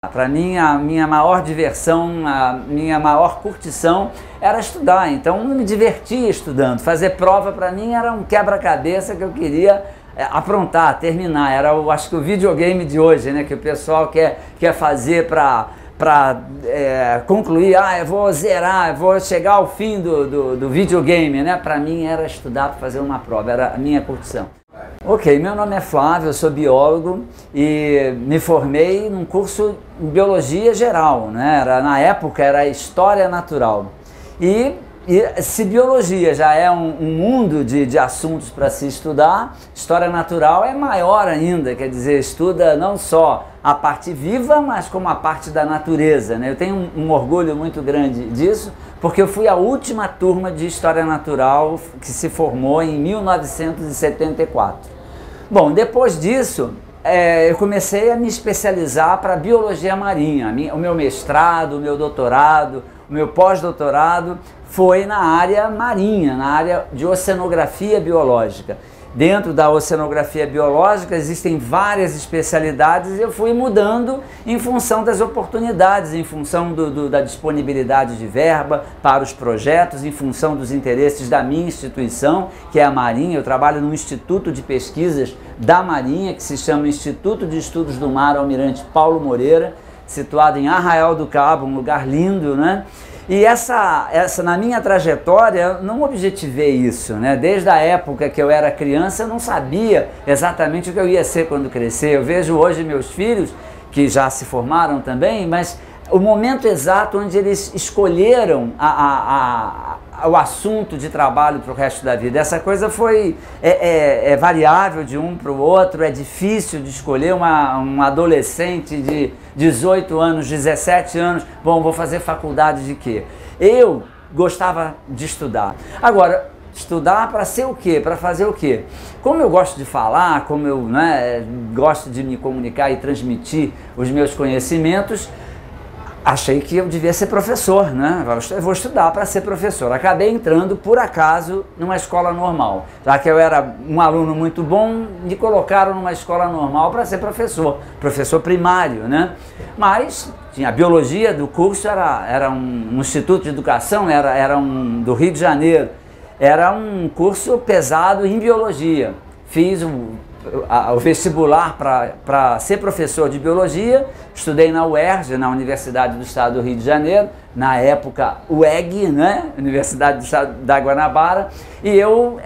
Para mim, a minha maior diversão, a minha maior curtição era estudar. Então, eu me divertia estudando. Fazer prova para mim era um quebra-cabeça que eu queria aprontar, terminar. Era, acho que o videogame de hoje, né? Que o pessoal quer fazer para concluir. Eu vou zerar, eu vou chegar ao fim do videogame, né? Para mim era estudar para fazer uma prova, era a minha curtição. Ok, meu nome é Flávio, eu sou biólogo e me formei num curso em Biologia Geral, né? Na época era História Natural. E se Biologia já é um mundo de assuntos para se estudar, História Natural é maior ainda, quer dizer, estuda não só a parte viva, mas como a parte da natureza, né? Eu tenho um orgulho muito grande disso, porque eu fui a última turma de História Natural que se formou em 1974. Bom, depois disso, eu comecei a me especializar para Biologia Marinha. O meu mestrado, o meu doutorado, o meu pós-doutorado foi na área marinha, na área de oceanografia biológica. Dentro da oceanografia biológica existem várias especialidades e eu fui mudando em função das oportunidades, em função da disponibilidade de verba para os projetos, em função dos interesses da minha instituição, que é a Marinha. Eu trabalho no Instituto de Pesquisas da Marinha, que se chama Instituto de Estudos do Mar Almirante Paulo Moreira, situado em Arraial do Cabo, um lugar lindo, né? E na minha trajetória, eu não objetivei isso, né? Desde a época que eu era criança, eu não sabia exatamente o que eu ia ser quando crescer. Eu vejo hoje meus filhos, que já se formaram também, mas o momento exato onde eles escolheram o assunto de trabalho para o resto da vida. Essa coisa foi variável de um para o outro, é difícil de escolher um adolescente de 18 anos, 17 anos, bom, vou fazer faculdade de quê? Eu gostava de estudar. Agora, estudar para ser o quê? Para fazer o quê? Como eu gosto de falar, como eu gosto de me comunicar e transmitir os meus conhecimentos, achei que eu devia ser professor, né? Eu vou estudar para ser professor. Acabei entrando, por acaso, numa escola normal. Já que eu era um aluno muito bom, me colocaram numa escola normal para ser professor primário, né? Mas tinha a biologia do curso, era um instituto de educação, do Rio de Janeiro. Era um curso pesado em biologia. Fiz o vestibular para ser professor de biologia, estudei na UERJ, na Universidade do Estado do Rio de Janeiro, na época UEG, né? Universidade do Estado da Guanabara, e eu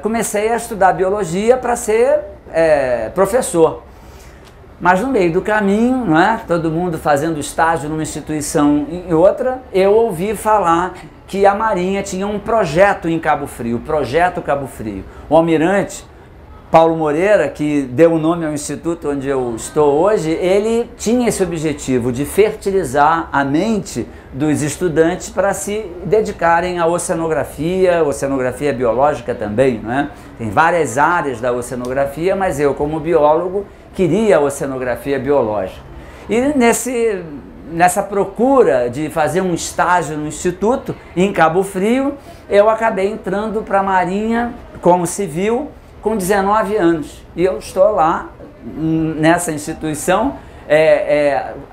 comecei a estudar biologia para ser professor. Mas no meio do caminho, todo mundo fazendo estágio numa instituição e outra, eu ouvi falar que a Marinha tinha um projeto em Cabo Frio, o Projeto Cabo Frio. O almirante Paulo Moreira, que deu o nome ao instituto onde eu estou hoje, ele tinha esse objetivo de fertilizar a mente dos estudantes para se dedicarem à oceanografia biológica também, né? Tem várias áreas da oceanografia, mas eu, como biólogo, queria a oceanografia biológica. E nessa procura de fazer um estágio no instituto, em Cabo Frio, eu acabei entrando para a Marinha como civil, com 19 anos, e eu estou lá nessa instituição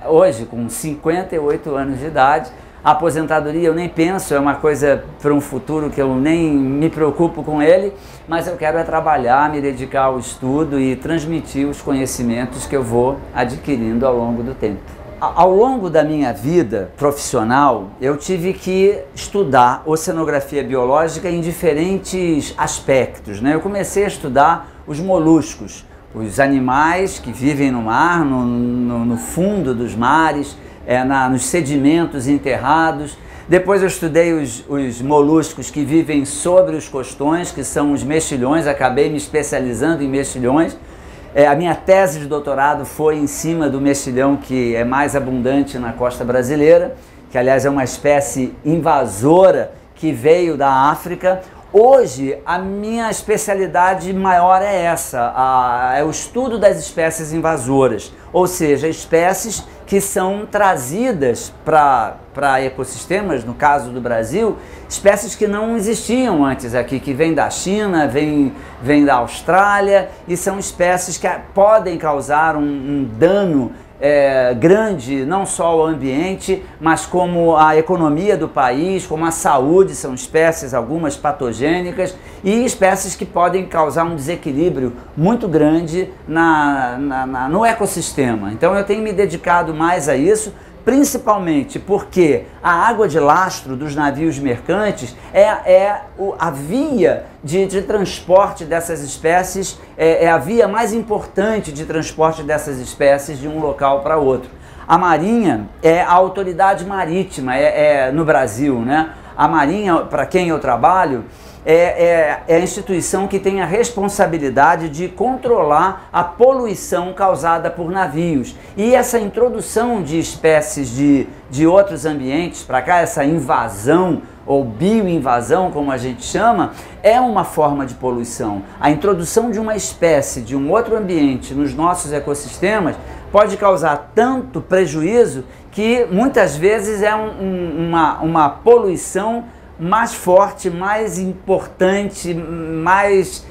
hoje com 58 anos de idade. A aposentadoria eu nem penso, é uma coisa para um futuro que eu nem me preocupo com ele, mas eu quero trabalhar, me dedicar ao estudo e transmitir os conhecimentos que eu vou adquirindo ao longo do tempo. Ao longo da minha vida profissional, eu tive que estudar oceanografia biológica em diferentes aspectos, né? Eu comecei a estudar os moluscos, os animais que vivem no mar, no fundo dos mares, nos sedimentos enterrados. Depois eu estudei os moluscos que vivem sobre os costões, que são os mexilhões, acabei me especializando em mexilhões. A minha tese de doutorado foi em cima do mexilhão, que é mais abundante na costa brasileira, que aliás é uma espécie invasora que veio da África. Hoje a minha especialidade maior é essa, é o estudo das espécies invasoras, ou seja, espécies que são trazidas para ecossistemas, no caso do Brasil, espécies que não existiam antes aqui, que vêm da China, vêm da Austrália, e são espécies que podem causar um dano grande, não só ao ambiente, mas como a economia do país, como a saúde. São espécies, algumas patogênicas, e espécies que podem causar um desequilíbrio muito grande no ecossistema. Então eu tenho me dedicado mais a isso, principalmente porque a água de lastro dos navios mercantes é a via de transporte dessas espécies, é a via mais importante de transporte dessas espécies de um local para outro. A Marinha é a autoridade marítima no Brasil, né? A Marinha, para quem eu trabalho, é a instituição que tem a responsabilidade de controlar a poluição causada por navios. E essa introdução de espécies de outros ambientes para cá, essa invasão ou bioinvasão, como a gente chama, é uma forma de poluição. A introdução de uma espécie de um outro ambiente nos nossos ecossistemas pode causar tanto prejuízo que muitas vezes é uma poluição mais forte, mais importante, mais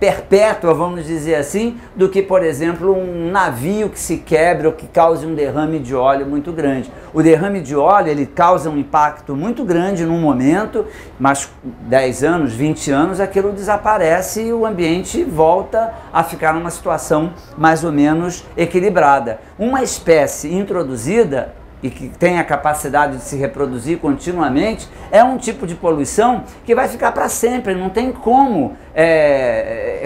perpétua, vamos dizer assim, do que, por exemplo, um navio que se quebre ou que cause um derrame de óleo muito grande. O derrame de óleo, ele causa um impacto muito grande num momento, mas 10 anos, 20 anos, aquilo desaparece e o ambiente volta a ficar numa situação mais ou menos equilibrada. Uma espécie introduzida e que tem a capacidade de se reproduzir continuamente, é um tipo de poluição que vai ficar para sempre, não tem como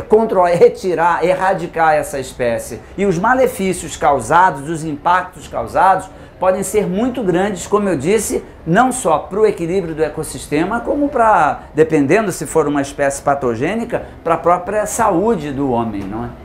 controlar, retirar, erradicar essa espécie. E os malefícios causados, os impactos causados, podem ser muito grandes, como eu disse, não só para o equilíbrio do ecossistema, como para, dependendo se for uma espécie patogênica, para a própria saúde do homem, não é?